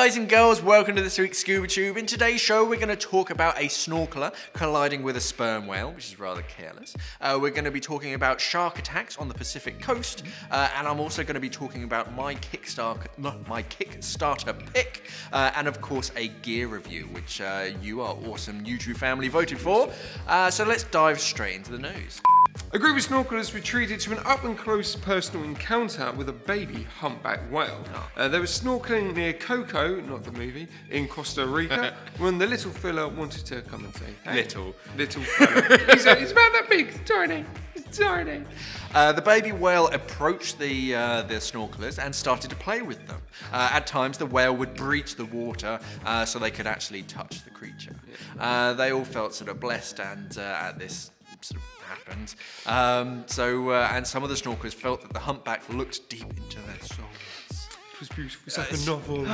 guys and girls, welcome to this week's ScubaTube. In today's show we're going to talk about a snorkeler colliding with a sperm whale, which is rather careless. We're going to be talking about shark attacks on the Pacific coast, and I'm also going to be talking about my Kickstarter pick, and of course a gear review, which you, our awesome YouTube family, voted for. So let's dive straight into the news. A group of snorkelers were treated to an up-and-close personal encounter with a baby humpback whale. They were snorkeling near Coco, not the movie, in Costa Rica, when the little fella wanted to come and say, hey. Little fella. He's about that big, tiny. The baby whale approached the snorkelers and started to play with them. At times, the whale would breach the water so they could actually touch the creature. They all felt sort of blessed, and at this sort of happened. And some of the snorkelers felt that the humpback looked deep into their souls. It was beautiful. It's like a novel.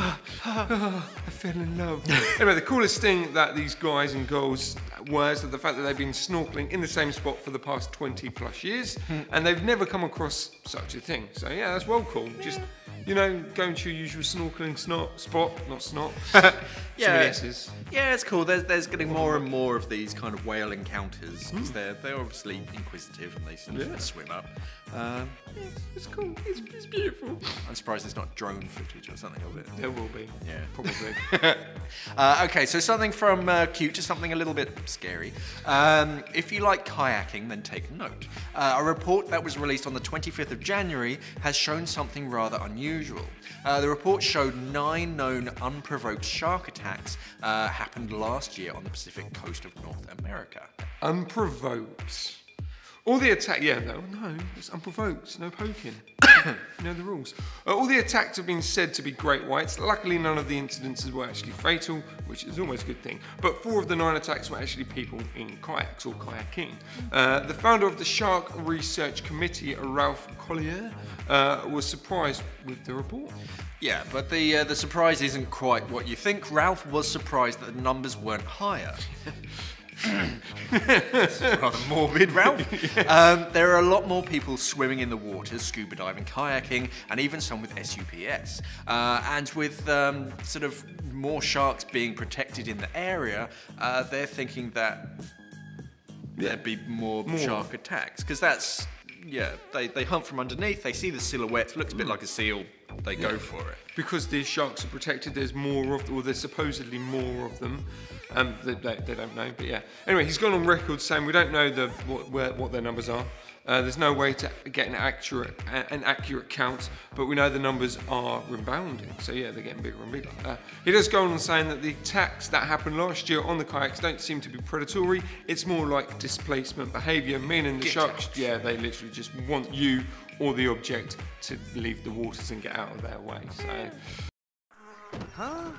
I fell in love. Anyway, the coolest thing that these guys and girls was the fact that they've been snorkeling in the same spot for the past 20 plus years, and they've never come across such a thing. So yeah, that's well cool. Just, you know, going to your usual snorkeling spot, not snot. Yeah, it's cool. There's getting more and more of these kind of whale encounters because they're obviously inquisitive and they sort of swim up. It's cool. It's beautiful. I'm surprised there's not drone footage or something of it. There will be. Yeah, probably. Okay, so something from cute to something a little bit scary. If you like kayaking, then take note. A report that was released on the 25th of January has shown something rather unusual. The report showed 9 known unprovoked shark attacks happened last year on the Pacific coast of North America. Unprovoked. All the attack, no, it's unprovoked, no poking. You know the rules. All the attacks have been said to be great whites. Luckily, none of the incidences were actually fatal, which is always a good thing. But 4 of the 9 attacks were actually people in kayaks or kayaking. The founder of the Shark Research Committee, Ralph Collier, was surprised with the report. Yeah, but the surprise isn't quite what you think. Ralph was surprised that the numbers weren't higher. It's rather morbid, Ralph. There are a lot more people swimming in the waters, scuba diving, kayaking, and even some with S.U.D.S. And with sort of more sharks being protected in the area, they're thinking that there'd be more shark attacks. Because that's, they hunt from underneath, they see the silhouette, looks a bit like a seal, they go for it. Because these sharks are protected, there's more of them, or there's supposedly more of them. They don't know, but yeah. Anyway, he's gone on record saying we don't know what their numbers are. There's no way to get an accurate count, but we know the numbers are rebounding. So yeah, they're getting bigger and bigger. He does go on saying that the attacks that happened last year on the kayaks don't seem to be predatory. It's more like displacement behaviour, meaning the sharks, they literally just want you or the object to leave the waters and get out of their way. So. Huh?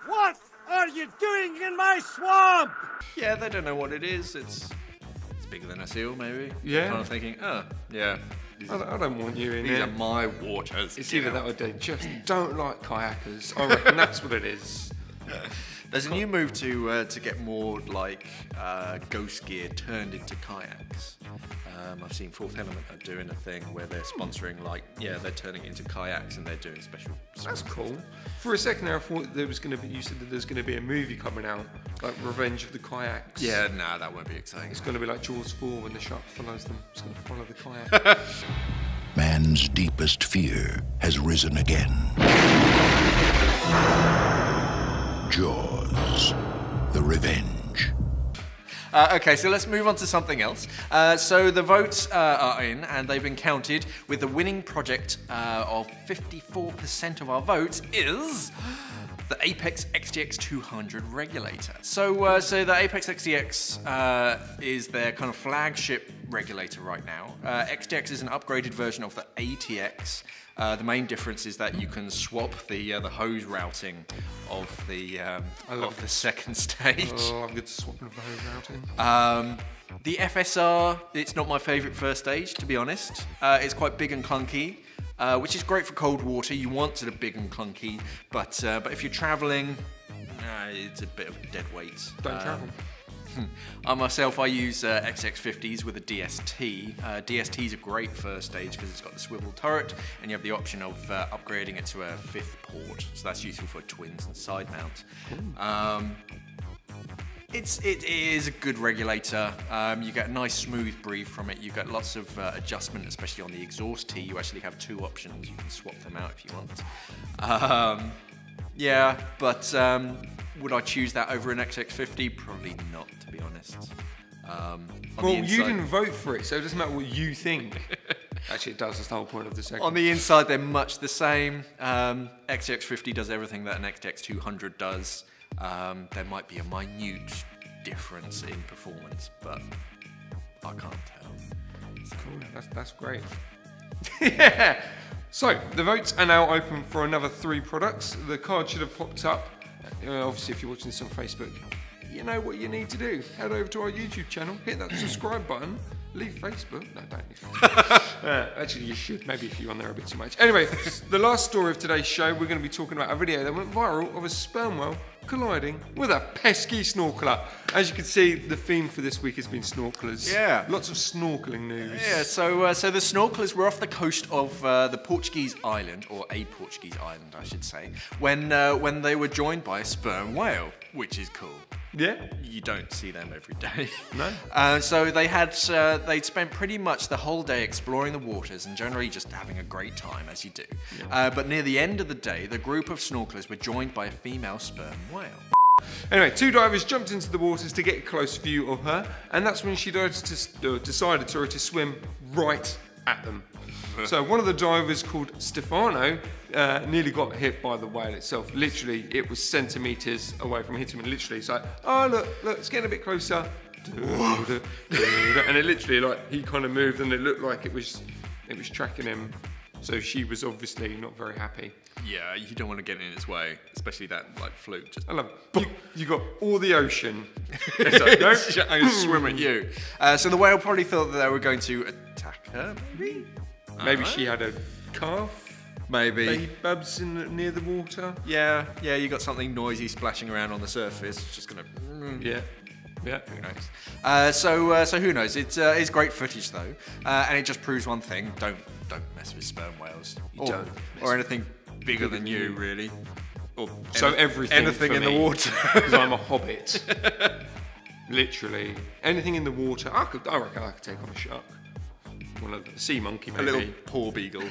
What are you doing in my swamp? Yeah, they don't know what it is. It's bigger than a seal, maybe. Yeah. Kind of thinking, I don't want you in these there. are my waters. It's either that or they just don't like kayakers. I reckon that's what it is. There's a new move to get more like ghost gear turned into kayaks. I've seen Fourth Element are doing a thing where they're sponsoring they're turning it into kayaks and they're doing special. That's cool. For a second there, I thought you said that there's going to be a movie coming out, like Revenge of the Kayaks. Yeah, nah, that won't be exciting. It's going to be like Jaws 4 when the shark follows them. It's going to follow the kayak. Man's deepest fear has risen again. Jaws, the revenge. Okay, so let's move on to something else. So the votes are in, and they've been counted, with the winning project of 54% of our votes is the Apex XTX 200 regulator. So the Apex XTX is their kind of flagship regulator right now. XTX is an upgraded version of the ATX. The main difference is that you can swap the hose routing of the second stage. Oh, I'm good to swap the hose routing. The FSR, it's not my favourite first stage, to be honest. It's quite big and clunky, which is great for cold water. You want sort of big and clunky, but if you're travelling, it's a bit of a dead weight. Don't travel. I myself, I use XX50s with a DST. DSTs are great first stage because it's got the swivel turret, and you have the option of upgrading it to a 5th port. So that's useful for twins and side mounts. It is a good regulator. You get a nice smooth breathe from it. You get lots of adjustment, especially on the exhaust tee. You actually have 2 options. You can swap them out if you want. Yeah, but would I choose that over an XX50? Probably not, to be honest. Well, you didn't vote for it, so it doesn't matter what you think. Actually, it does. That's the whole point of the segment. On the inside, they're much the same. XX50 does everything that an XX200 does. There might be a minute difference in performance, but I can't tell. Cool. That's great. Yeah. So the votes are now open for another 3 products. The card should have popped up. Obviously, if you're watching this on Facebook, you know what you need to do. Head over to our YouTube channel, hit that subscribe button. Leave Facebook. No, don't leave Facebook. Actually, you should. Maybe if you're on there a bit too much. Anyway, the last story of today's show, we're going to be talking about a video that went viral of a sperm whale colliding with a pesky snorkeler. As you can see, the theme for this week has been snorkelers. Yeah. Lots of snorkeling news. Yeah, so the snorkelers were off the coast of the Portuguese island, or a Portuguese island, I should say, when they were joined by a sperm whale, which is cool. Yeah. You don't see them every day. No. So they'd spent pretty much the whole day exploring the waters and generally just having a great time, as you do. Yeah. But near the end of the day, the group of snorkelers were joined by a female sperm whale. Anyway, 2 divers jumped into the waters to get a close view of her, and that's when she decided to swim right at them. So one of the divers, called Stefano, nearly got hit by the whale itself. Literally, it was centimetres away from hitting him. Literally, it's like, oh look, it's getting a bit closer. And it literally, like, he kind of moved, and it looked like it was tracking him. So she was obviously not very happy. Yeah, you don't want to get in its way, especially that like fluke. Just I love it. You got all the ocean. It's like, no, I'm gonna swim at you. So the whale probably thought that they were going to attack her, maybe. Maybe she had a calf. Maybe. Baby bubs near the water. Yeah, you got something noisy splashing around on the surface. It's just gonna. Yeah. Who knows? So who knows? It's great footage though, and it just proves one thing: don't mess with sperm whales, or anything bigger than you, really. Or anything in the water, because I'm a hobbit. Literally anything in the water. I reckon I could take on a shark. One of the sea monkey, maybe. A little poor beagle.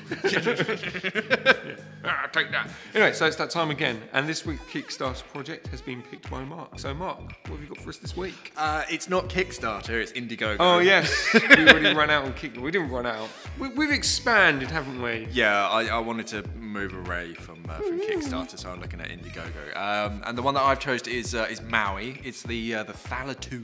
Take that. Anyway, so it's that time again, and this week's Kickstarter project has been picked by Mark. So Mark, what have you got for us this week? It's not Kickstarter, it's Indiegogo. Oh yes, we already ran out on Kickstarter. We didn't run out. We've expanded, haven't we? Yeah, I wanted to move away from Kickstarter, so I'm looking at Indiegogo. And the one that I've chosen is Maui. It's the Thala 2.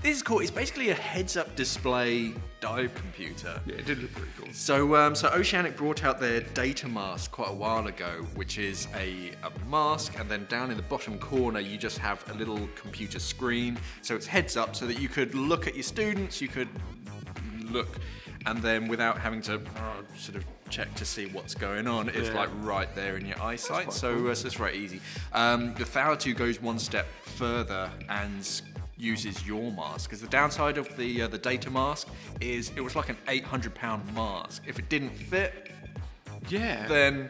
This is cool. It's basically a heads-up display dive computer. Yeah, it did look pretty cool. So Oceanic brought out their data mask quite a while ago, which is a mask, and then down in the bottom corner you just have a little computer screen. So it's heads up so that you could look at your students, you could look, and then without having to sort of check to see what's going on, it's like right there in your eyesight. So it's very easy. The Thala 2 goes one step further and uses your mask, because the downside of the data mask is it was like an £800 mask. If it didn't fit, then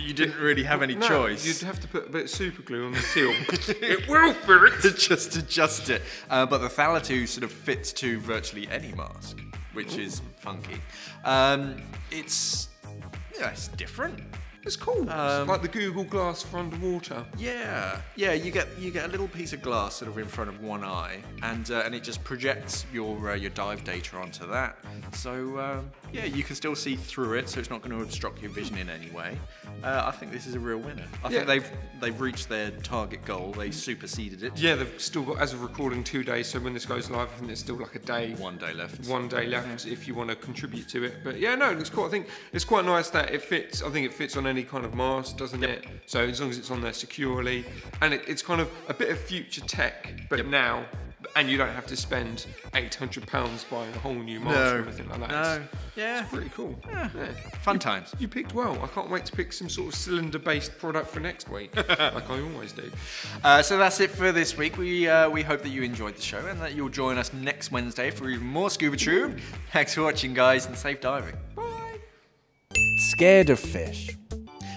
you didn't really have any choice. You'd have to put a bit of super glue on the seal. It will fit. To just adjust it. But the Thala 2 sort of fits to virtually any mask, which is funky. It's different. It's cool. It's like the Google Glass for underwater. Yeah. You get a little piece of glass sort of in front of one eye, and it just projects your dive data onto that. So you can still see through it, so it's not going to obstruct your vision in any way. I think this is a real winner. I think they've reached their target goal. They superseded it. Yeah, they've still got, as of recording, 2 days. So when this goes live, I think there's still like a day. 1 day left. 1 day left if you want to contribute to it. But yeah, no, it's cool. I think it's quite nice that it fits. I think it fits on any kind of mask, doesn't it? So as long as it's on there securely, and it's kind of a bit of future tech, but now And you don't have to spend £800 buying a whole new mask or anything like that. No. Yeah. It's pretty cool. Yeah. Fun times. You picked well. I can't wait to pick some sort of cylinder-based product for next week, like I always do. So that's it for this week. We hope that you enjoyed the show and that you'll join us next Wednesday for even more ScubaTube. Thanks for watching, guys, and safe diving. Bye. Scared of fish.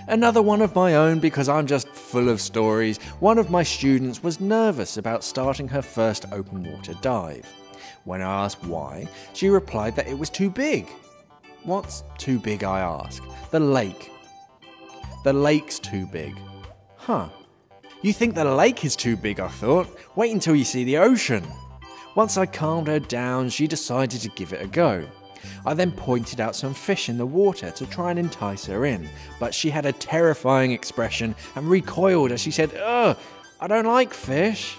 Another one of my own because I'm just full of stories. One of my students was nervous about starting her first open water dive. When I asked why, she replied that it was too big. What's too big, I ask? The lake. The lake's too big. Huh. You think the lake is too big, I thought. Wait until you see the ocean. Once I calmed her down, she decided to give it a go. I then pointed out some fish in the water to try and entice her in, but she had a terrifying expression and recoiled as she said, "Ugh, I don't like fish."